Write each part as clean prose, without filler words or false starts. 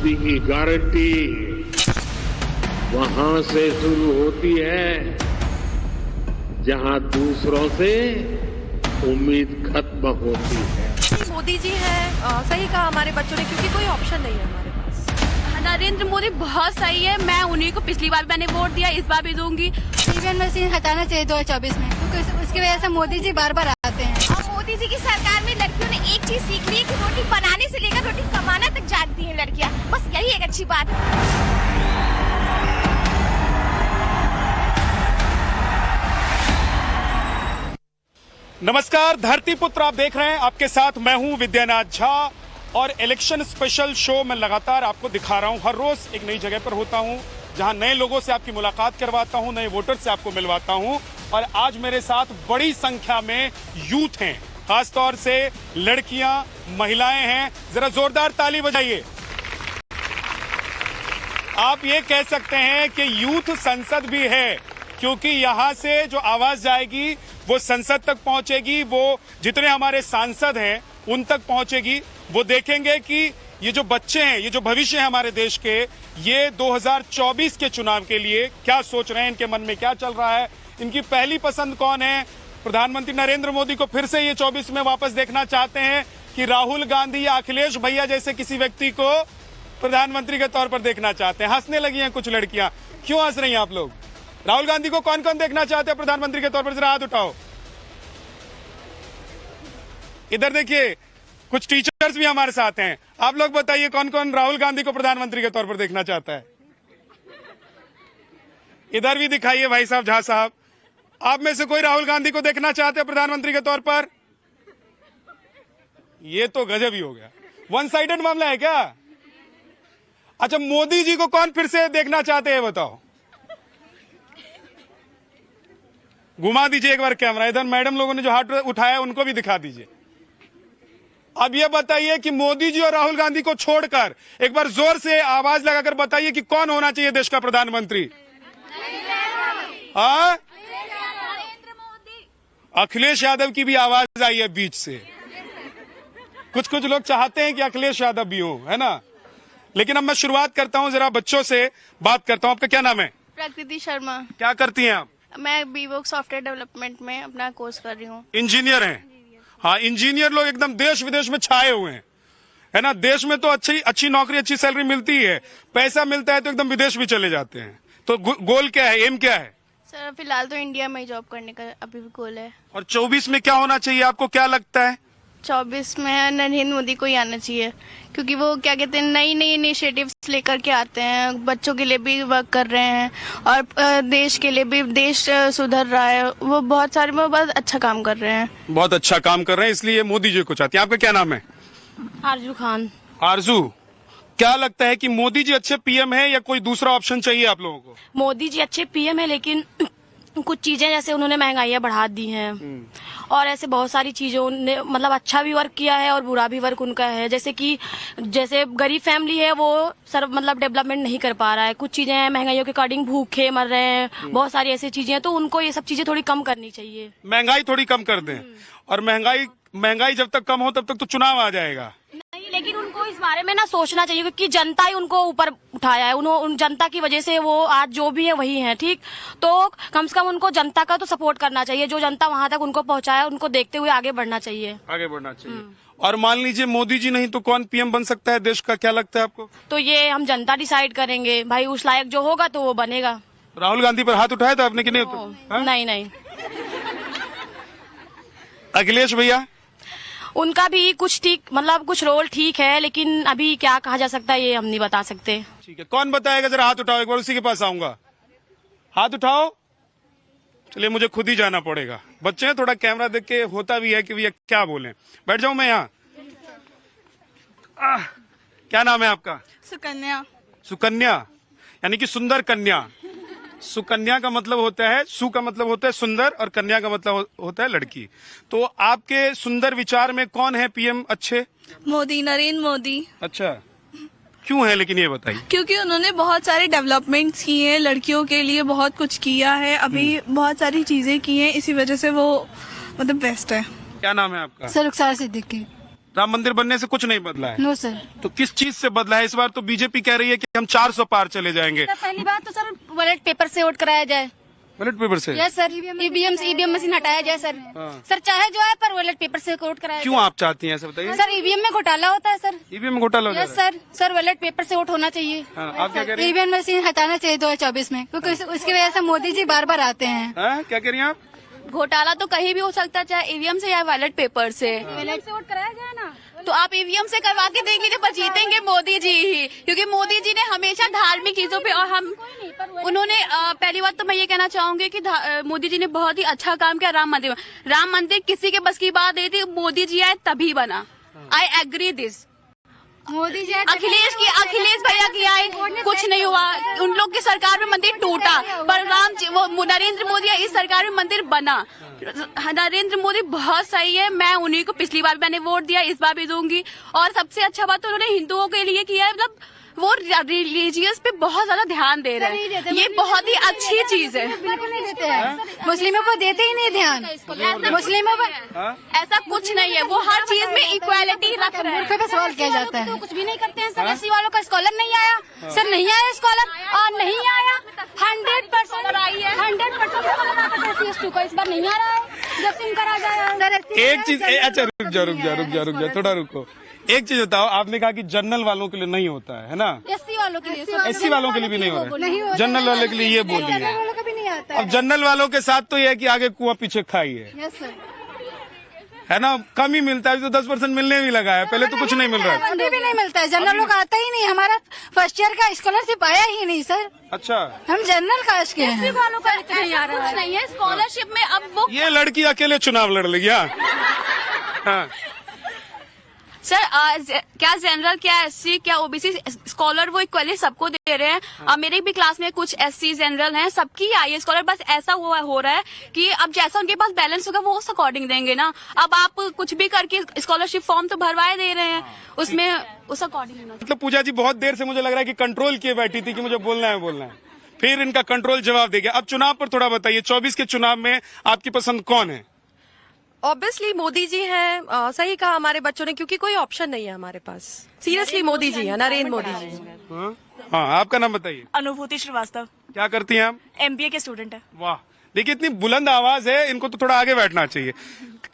मोदी की गारंटी वहां से शुरू होती है जहां दूसरों से उम्मीद खत्म होती है। मोदी जी है, सही कहा हमारे बच्चों ने, क्योंकि कोई ऑप्शन नहीं है हमारे पास। नरेंद्र मोदी बहुत सही है। मैं उन्हीं को पिछली बार मैंने वोट दिया, इस बार भी दूंगी। ईवीएम मशीन हटाना चाहिए 2024 में, क्योंकि उसकी वजह से मोदी जी बार बार आते हैं। और मोदी जी की सरकार में लड़कियों ने एक चीज सीख ली है कि रोटी बनाने से लेकर रोटी कमाना तक जानती हैं लड़कियां। बस यही एक अच्छी बात है। नमस्कार, धरती पुत्र आप देख रहे हैं। आपके साथ मैं हूं विद्यानाथ झा और इलेक्शन स्पेशल शो में लगातार आपको दिखा रहा हूं। हर रोज एक नई जगह पर होता हूं जहां नए लोगों से आपकी मुलाकात करवाता हूं, नए वोटर से आपको मिलवाता हूं। और आज मेरे साथ बड़ी संख्या में यूथ हैं, खासतौर से लड़कियां, महिलाएं हैं। जरा जोरदार ताली बजाइए। आप ये कह सकते हैं कि यूथ संसद भी है, क्योंकि यहां से जो आवाज जाएगी वो संसद तक पहुंचेगी, वो जितने हमारे सांसद हैं उन तक पहुंचेगी। वो देखेंगे कि ये जो बच्चे हैं, ये जो भविष्य है हमारे देश के, ये 2024 के चुनाव के लिए क्या सोच रहे हैं, इनके मन में क्या चल रहा है, इनकी पहली पसंद कौन है। प्रधानमंत्री नरेंद्र मोदी को फिर से ये 24 में वापस देखना चाहते हैं कि राहुल गांधी या अखिलेश भैया जैसे किसी व्यक्ति को प्रधानमंत्री के तौर पर देखना चाहते हैं। हंसने लगी हैं कुछ लड़कियां, क्यों हंस रही हैं आप लोग? राहुल गांधी को कौन कौन देखना चाहते हैं प्रधानमंत्री के तौर पर? जरा हाथ उठाओ। इधर देखिए, कुछ टीचर्स भी हमारे साथ हैं। आप लोग बताइए कौन कौन राहुल गांधी को प्रधानमंत्री के तौर पर देखना चाहता है? इधर भी दिखाइए भाई साहब, झा साहब, आप में से कोई राहुल गांधी को देखना चाहते हैं प्रधानमंत्री के तौर पर? ये तो गजब ही हो गया, वन साइडेड मामला है क्या? अच्छा, मोदी जी को कौन फिर से देखना चाहते हैं बताओ? घुमा दीजिए एक बार कैमरा। इधर मैडम लोगों ने जो हाथ उठाया उनको भी दिखा दीजिए। अब ये बताइए कि मोदी जी और राहुल गांधी को छोड़कर एक बार जोर से आवाज लगाकर बताइए कि कौन होना चाहिए देश का प्रधानमंत्री? हाँ, अखिलेश यादव की भी आवाज आई है बीच से। कुछ लोग चाहते हैं कि अखिलेश यादव भी हो, है ना? लेकिन अब मैं शुरुआत करता हूं, जरा बच्चों से बात करता हूं। आपका क्या नाम है? प्रकृति शर्मा। क्या करती हैं आप? मैं बीवोक सॉफ्टवेयर डेवलपमेंट में अपना कोर्स कर रही हूँ। इंजीनियर हैं? हाँ, इंजीनियर लोग एकदम देश विदेश में छाए हुए हैं, है ना? देश में तो अच्छी नौकरी, अच्छी सैलरी मिलती है, पैसा मिलता है तो एकदम विदेश भी चले जाते हैं। तो गोल क्या है, एम क्या है? सर फिलहाल तो इंडिया में ही जॉब करने का अभी भी गोल है। और 24 में क्या होना चाहिए, आपको क्या लगता है? 24 में नरेंद्र मोदी को ही आना चाहिए, क्योंकि वो क्या कहते हैं, नई नई इनिशिएटिव्स लेकर के आते हैं, बच्चों के लिए भी वर्क कर रहे हैं और देश के लिए भी, देश सुधर रहा है। वो बहुत अच्छा काम कर रहे हैं। बहुत अच्छा काम कर रहे हैं, इसलिए मोदी जी को चाहती हैं। आपका क्या नाम है? आरजू खान। आरजू, क्या लगता है कि मोदी जी अच्छे पीएम है या कोई दूसरा ऑप्शन चाहिए आप लोगों को? मोदी जी अच्छे पीएम है, लेकिन कुछ चीजें जैसे उन्होंने महंगाइयाँ बढ़ा दी हैं और ऐसे बहुत सारी चीजों ने मतलब अच्छा भी वर्क किया है और बुरा भी वर्क उनका है। जैसे गरीब फैमिली है वो मतलब डेवलपमेंट नहीं कर पा रहा है। कुछ चीजें महंगाइयों के अकॉर्डिंग भूखे मर रहे हैं, बहुत सारी ऐसी चीजें हैं, तो उनको ये सब चीजें थोड़ी कम करनी चाहिए। महंगाई थोड़ी कम कर दें, और महंगाई जब तक कम हो तब तक तो चुनाव आ जाएगा। नहीं, लेकिन उनको इस बारे में ना सोचना चाहिए, क्योंकि जनता ही उनको ऊपर उठाया है। उन जनता की वजह से वो आज जो भी है वही है, ठीक? तो कम से कम उनको जनता का तो सपोर्ट करना चाहिए। जो जनता वहां तक उनको पहुंचाया, उनको देखते हुए आगे बढ़ना चाहिए। और मान लीजिए मोदी जी नहीं तो कौन पीएम बन सकता है देश का, क्या लगता है आपको? तो ये हम जनता डिसाइड करेंगे भाई, उस लायक जो होगा तो वो बनेगा। राहुल गांधी पर हाथ उठाया था आपने कि नहीं? नहीं। अखिलेश भैया? उनका भी कुछ ठीक, मतलब कुछ रोल ठीक है, लेकिन अभी क्या कहा जा सकता है ये हम नहीं बता सकते। ठीक है, कौन बताएगा? जरा हाथ उठाओ, एक बार उसी के पास आऊंगा। हाथ उठाओ। चलिए, मुझे खुद ही जाना पड़ेगा। बच्चे हैं, थोड़ा कैमरा देख के होता भी है कि भैया क्या बोलें। बैठ जाऊं मैं यहाँ? क्या नाम है आपका? सुकन्या। सुकन्या यानी कि सुंदर कन्या। सुकन्या का मतलब होता है, सु का मतलब होता है सुंदर और कन्या का मतलब होता है लड़की। तो आपके सुंदर विचार में कौन है पीएम अच्छे? मोदी, नरेंद्र मोदी। अच्छा, क्यों है लेकिन ये बताइए? क्योंकि उन्होंने बहुत सारे डेवलपमेंट्स किए हैं, लड़कियों के लिए बहुत कुछ किया है, अभी बहुत सारी चीजें की हैं, इसी वजह से वो मतलब बेस्ट है। क्या नाम है आपका? सर रुखसार सिद्दीकी। राम मंदिर बनने से कुछ नहीं बदला है। No sir. तो किस चीज से बदला है? इस बार तो बीजेपी कह रही है कि हम 400 पार चले जाएंगे। पहली बात तो सर बैलेट पेपर से वोट कराया जाए। बैलेट पेपर से? Yes sir. ईवीएम मशीन हटाया जाए सर। सर चाहे जो है पर बैलेट पेपर से वोट कराया क्यों आप चाहती हैं ऐसा बताइए? सर ईवीएम में घोटाला होता है सर। ईवीएम में घोटाला होता है? Yes sir. Sir ballot paper से वोट होना चाहिए। आप क्या कह रही हैं? ईवीएम मशीन हटाना चाहिए 2024 में, क्योंकि उसकी वजह से मोदी जी बार बार आते हैं। क्या कह रही हैं आप? घोटाला तो कहीं भी हो सकता है, चाहे ईवीएम से या बैलेट पेपर से। बैलेट से वोट कराया जाए ना। तो आप ईवीएम से करवा के देख लीजिए, पर जीतेंगे मोदी जी ही, क्योंकि मोदी जी ने हमेशा धार्मिक चीजों पे, और हम उन्होंने पहली बात तो मैं ये कहना चाहूंगी कि मोदी जी ने बहुत ही अच्छा काम किया। राम मंदिर किसी के बस की बात नहीं थी, मोदी जी आए तभी बना। I agree this. Modi ji Akhilesh भैया की आए कुछ नहीं हुआ, उन लोग की सरकार में मंदिर टूटा, पर नरेंद्र मोदी इस सरकार में मंदिर बना। नरेंद्र मोदी बहुत सही है, मैं उन्हीं को पिछली बार मैंने वोट दिया, इस बार भी दूंगी। और सबसे अच्छा बात तो उन्होंने हिंदुओं के लिए किया है, मतलब वो रिलीजियस पे बहुत ज्यादा ध्यान दे रहे हैं, ये बहुत ही अच्छी चीज है। बिल्कुल नहीं देते हैं, मुस्लिमों को देते ही नहीं ध्यान। मुस्लिमों पर ऐसा कुछ नहीं है, वो हर चीज में इक्वालिटी रख रहे हैं। पे सवाल किया जाता है। कुछ भी नहीं करते हैं सर। एससी वालों का स्कॉलर नहीं आया सर, नहीं आया स्कॉलर, और नहीं आया 100% आई है। 100% इस बार नहीं आ रहा है, जब सिंह करा जाए। एक चीज, अच्छा रुक जा थोड़ा रुको। एक चीज बताओ, आपने कहा कि जनरल वालों के लिए नहीं होता है ना? एससी वालों के लिए, एससी वालों के लिए भी नहीं हो रहा है, जनरल वालों के लिए ये बोल रही है। वालों का भी नहीं आता अब जनरल वालों के साथ तो ये है कि आगे कुआं पीछे खाई है, यस सर। है ना? कम ही मिलता है, तो 10% मिलने भी लगा है, पहले तो कुछ नहीं मिल रहा है। अभी भी नहीं मिलता है, जनरल लोग आता ही नहीं। हमारा फर्स्ट ईयर का स्कॉलरशिप आया ही नहीं सर। अच्छा, हम जनरल कास्ट के हैं। वालों का नहीं आ रहा है, नहीं है स्कॉलरशिप में। अब वो ये लड़की अकेले चुनाव लड़ लेगी? हाँ सर क्या जनरल, क्या एससी, क्या ओबीसी स्कॉलर वो इक्वली सबको दे रहे हैं। मेरे भी क्लास में कुछ एससी जनरल हैं, सबकी आई है स्कॉलर। बस ऐसा हो रहा है कि अब जैसा उनके पास बैलेंस होगा वो उस अकॉर्डिंग देंगे ना। अब आप कुछ भी करके स्कॉलरशिप फॉर्म तो भरवाए दे रहे हैं, उसमें उस अकॉर्डिंग। मतलब पूजा जी बहुत देर से मुझे लग रहा है कि कंट्रोल किए बैठी थी कि मुझे बोलना है, फिर इनका कंट्रोल जवाब दे गया। अब चुनाव पर थोड़ा बताइए, 24 के चुनाव में आपकी पसंद कौन है? ऑब्वियसली मोदी जी हैं। सही कहा हमारे बच्चों ने, क्योंकि कोई ऑप्शन नहीं है हमारे पास। सीरियसली मोदी जी है, नरेंद्र मोदी जी। हाँ, आपका नाम बताइए। अनुभूति श्रीवास्तव। क्या करती हैं आप? एमबीए के स्टूडेंट है। वाह, देखिए इतनी बुलंद आवाज है, इनको तो थोड़ा आगे बैठना चाहिए।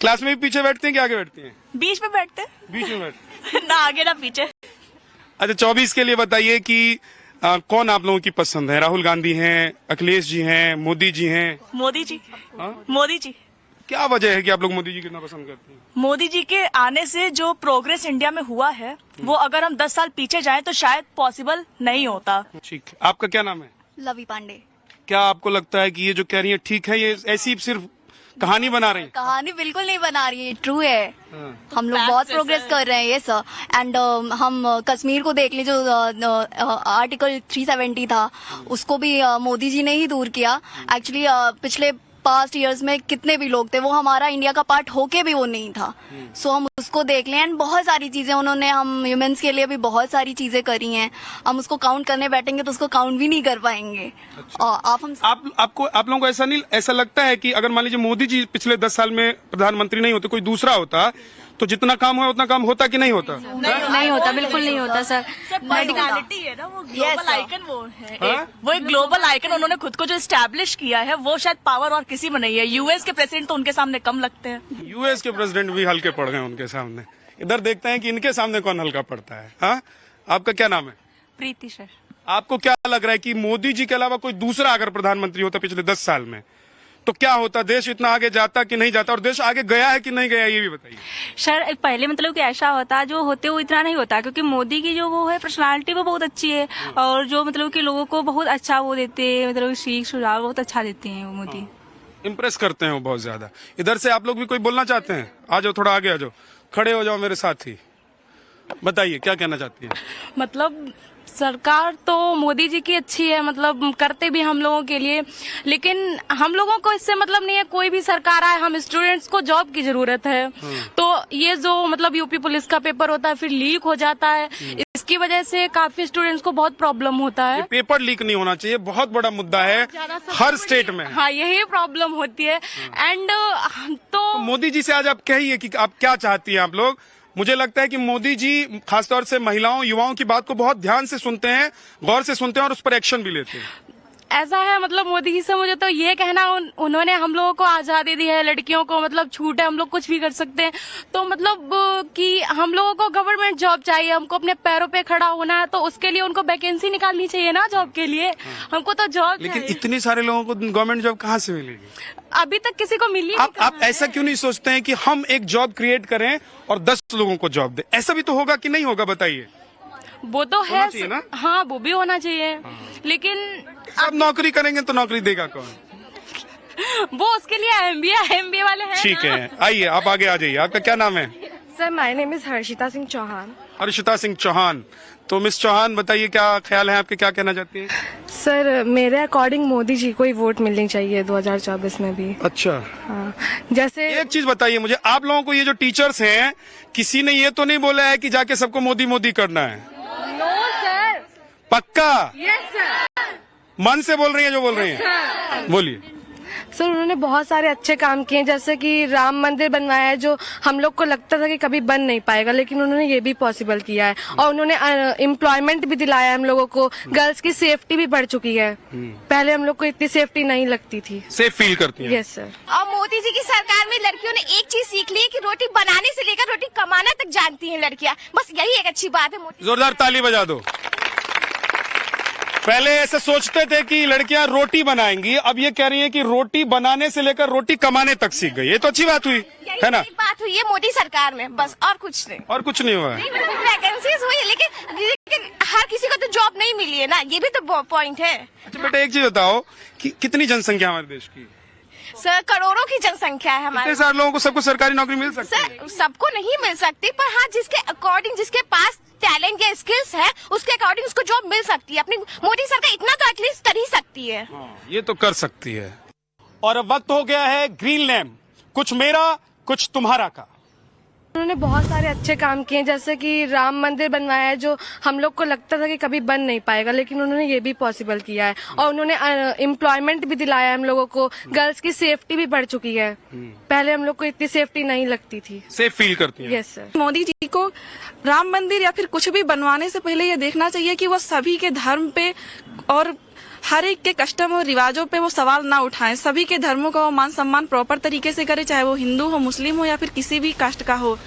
क्लास में भी पीछे बैठती हैं कि आगे बैठती हैं? बीच में बैठते। बीच में बैठते ना आगे ना पीछे। अच्छा, 24 के लिए बताइए कि कौन आप लोगों की पसंद है? राहुल गांधी हैं, अखिलेश जी हैं, मोदी जी हैं? मोदी जी। मोदी जी। क्या वजह है कि आप लोग मोदी जी कितना पसंद करते हैं? मोदी जी के आने से जो प्रोग्रेस इंडिया में हुआ है, वो अगर हम 10 साल पीछे जाएं तो शायद पॉसिबल नहीं होता। ठीक, आपका क्या नाम है? लवी पांडे। क्या आपको लगता है कि ये जो कह रही है ठीक है, ये ऐसी सिर्फ कहानी बना रही है? कहानी बिल्कुल नहीं बना रही है, ट्रू है। हम लोग बहुत प्रोग्रेस कर रहे हैं, ये सर। एंड हम कश्मीर को देख लीजिए, जो आर्टिकल 370 था, उसको भी मोदी जी ने ही दूर किया। एक्चुअली पिछले पास्ट ईयर्स में कितने भी लोग थे, वो हमारा इंडिया का पार्ट होके भी वो नहीं था। सो हम उसको देख लें। एंड बहुत सारी चीजें उन्होंने हम ह्यूमंस के लिए भी बहुत सारी चीजें करी हैं। हम उसको काउंट करने बैठेंगे तो उसको काउंट भी नहीं कर पाएंगे। अच्छा। आप लोगों को ऐसा लगता है कि अगर मान लीजिए मोदी जी पिछले 10 साल में प्रधानमंत्री नहीं होते, कोई दूसरा होता, तो जितना काम है उतना काम होता कि नहीं होता? नहीं होता, बिल्कुल नहीं होता सर। पर्सनालिटी है ना, वो ग्लोबल आइकन वो है। वो एक ग्लोबल आइकन उन्होंने खुद को जो एस्टैब्लिश किया है, वो शायद पावर और किसी में नहीं है। यूएस के प्रेसिडेंट तो उनके सामने कम लगते हैं। यूएस के प्रेसिडेंट भी हल्के पड़ गए उनके सामने। इधर देखते हैं कि इनके सामने कौन हल्का पड़ता है। हाँ, आपका क्या नाम है? प्रीति सर। आपको क्या लग रहा है कि मोदी जी के अलावा कोई दूसरा अगर प्रधानमंत्री होता पिछले 10 साल में, तो क्या होता? देश इतना आगे जाता कि नहीं जाता? और देश आगे गया है कि नहीं गया, ये भी बताइए। सर पहले मतलब कि ऐसा होता, जो होते वो इतना नहीं होता, क्योंकि मोदी की जो वो है पर्सनालिटी वो बहुत अच्छी है, और जो मतलब कि लोगों को बहुत अच्छा वो देते हैं, मतलब सीख सुझाव बहुत अच्छा देते हैं वो मोदी। इम्प्रेस करते हैं वो बहुत ज्यादा। इधर से आप लोग भी कोई बोलना चाहते हैं? आ जाओ, थोड़ा आगे आ जाओ, खड़े हो जाओ मेरे साथ ही। बताइए क्या कहना चाहती है? मतलब सरकार तो मोदी जी की अच्छी है, मतलब करते भी हम लोगों के लिए, लेकिन हम लोगों को इससे मतलब नहीं है। कोई भी सरकार आए, हम स्टूडेंट्स को जॉब की जरूरत है। तो ये जो मतलब यूपी पुलिस का पेपर होता है, फिर लीक हो जाता है, इसकी वजह से काफी स्टूडेंट्स को बहुत प्रॉब्लम होता है। पेपर लीक नहीं होना चाहिए, बहुत बड़ा मुद्दा है हर स्टेट में। हाँ, यही प्रॉब्लम होती है। एंड तो मोदी जी से आज आप कहिए कि आप क्या चाहती हैं? आप लोग मुझे लगता है कि मोदी जी खासतौर से महिलाओं युवाओं की बात को बहुत ध्यान से सुनते हैं, गौर से सुनते हैं और उस पर एक्शन भी लेते हैं। ऐसा है मतलब मोदी जी से मुझे तो ये कहना, उन्होंने हम लोगों को आजादी दी है, लड़कियों को मतलब छूट है, हम लोग कुछ भी कर सकते हैं। तो मतलब कि हम लोगों को गवर्नमेंट जॉब चाहिए, हमको अपने पैरों पे खड़ा होना है, तो उसके लिए उनको वैकेंसी निकालनी चाहिए ना जॉब के लिए। हमको तो जॉब, लेकिन इतने सारे लोगों को गवर्नमेंट जॉब कहाँ से मिलेगी? अभी तक किसी को मिली। आप ऐसा क्यों नहीं सोचते हैं कि हम एक जॉब क्रिएट करें और 10 लोगों को जॉब दें? ऐसा भी तो होगा कि नहीं होगा, बताइए। वो तो है ना? हाँ, वो भी होना चाहिए, लेकिन सब नौकरी करेंगे तो नौकरी देगा कौन? वो उसके लिए एमबीए वाले हैं। ठीक है, आइए आप आगे आ जाइए। आपका क्या नाम है? Sir my name is Harshita Singh Chauhan. Harshita Singh Chauhan. तो मिस चौहान बताइए, क्या ख्याल है आपके, क्या कहना चाहती हैं? सर मेरे अकॉर्डिंग मोदी जी को ही वोट मिलनी चाहिए 2024 में भी। अच्छा, हाँ, जैसे एक चीज बताइए मुझे, आप लोगों को ये जो टीचर्स हैं, किसी ने ये तो नहीं बोला है कि जाके सबको मोदी मोदी करना है? No sir. पक्का? Yes sir. मन से बोल रही है जो बोल रही है? बोलिए। सर उन्होंने बहुत सारे अच्छे काम किए, जैसे कि राम मंदिर बनवाया है, जो हम लोग को लगता था कि कभी बन नहीं पाएगा, लेकिन उन्होंने ये भी पॉसिबल किया है। और उन्होंने एम्प्लॉयमेंट भी दिलाया हम लोगों को, गर्ल्स की सेफ्टी भी बढ़ चुकी है। पहले हम लोग को इतनी सेफ्टी नहीं लगती थी। सेफ फील करती है? Yes sir. और मोदी जी की सरकार में लड़कियों ने एक चीज सीख ली है कि रोटी बनाने से लेकर रोटी कमाना तक जानती हैं लड़कियां। बस यही एक अच्छी बात है। मोदी जोरदार ताली बजा दो। पहले ऐसे सोचते थे कि लड़कियां रोटी बनाएंगी, अब ये कह रही हैं कि रोटी बनाने से लेकर रोटी कमाने तक सीख गई। ये तो अच्छी बात हुई, है ना? एक बात हुई है मोदी सरकार में, बस और कुछ नहीं। और कुछ नहीं हुआ है। वैकेंसीज हुई है, लेकिन हर किसी को तो जॉब नहीं मिली है ना, ये भी तो पॉइंट है। अच्छा बेटा, एक चीज बताओ कि कितनी जनसंख्या हमारे देश की? सर करोड़ों की जनसंख्या है हमारे। इतने सारे लोगों को सबको सरकारी नौकरी मिल सकती है? सर सबको नहीं मिल सकती, पर हाँ जिसके अकॉर्डिंग, जिसके पास टैलेंट या स्किल्स है, उसके अकॉर्डिंग उसको जॉब मिल सकती है। अपनी मोदी सरकार इतना तो एटलीस्ट कर ही सकती है। ये तो कर सकती है। और अब वक्त हो गया है ग्रीन लैम्प, कुछ मेरा कुछ तुम्हारा का। उन्होंने बहुत सारे अच्छे काम किए, जैसे कि राम मंदिर बनवाया है, जो हम लोग को लगता था कि कभी बन नहीं पाएगा, लेकिन उन्होंने ये भी पॉसिबल किया है। और उन्होंने एम्प्लॉयमेंट भी दिलाया हम लोगों को, गर्ल्स की सेफ्टी भी बढ़ चुकी है। पहले हम लोग को इतनी सेफ्टी नहीं लगती थी। सेफ फील करती है? Yes sir. मोदी जी को राम मंदिर या फिर कुछ भी बनवाने से पहले ये देखना चाहिए कि वो सभी के धर्म पे और हर एक के कस्टम और रिवाजों पे वो सवाल ना उठाएं। सभी के धर्मों का वो मान सम्मान प्रॉपर तरीके से करे, चाहे वो हिंदू हो, मुस्लिम हो या फिर किसी भी कास्ट का हो।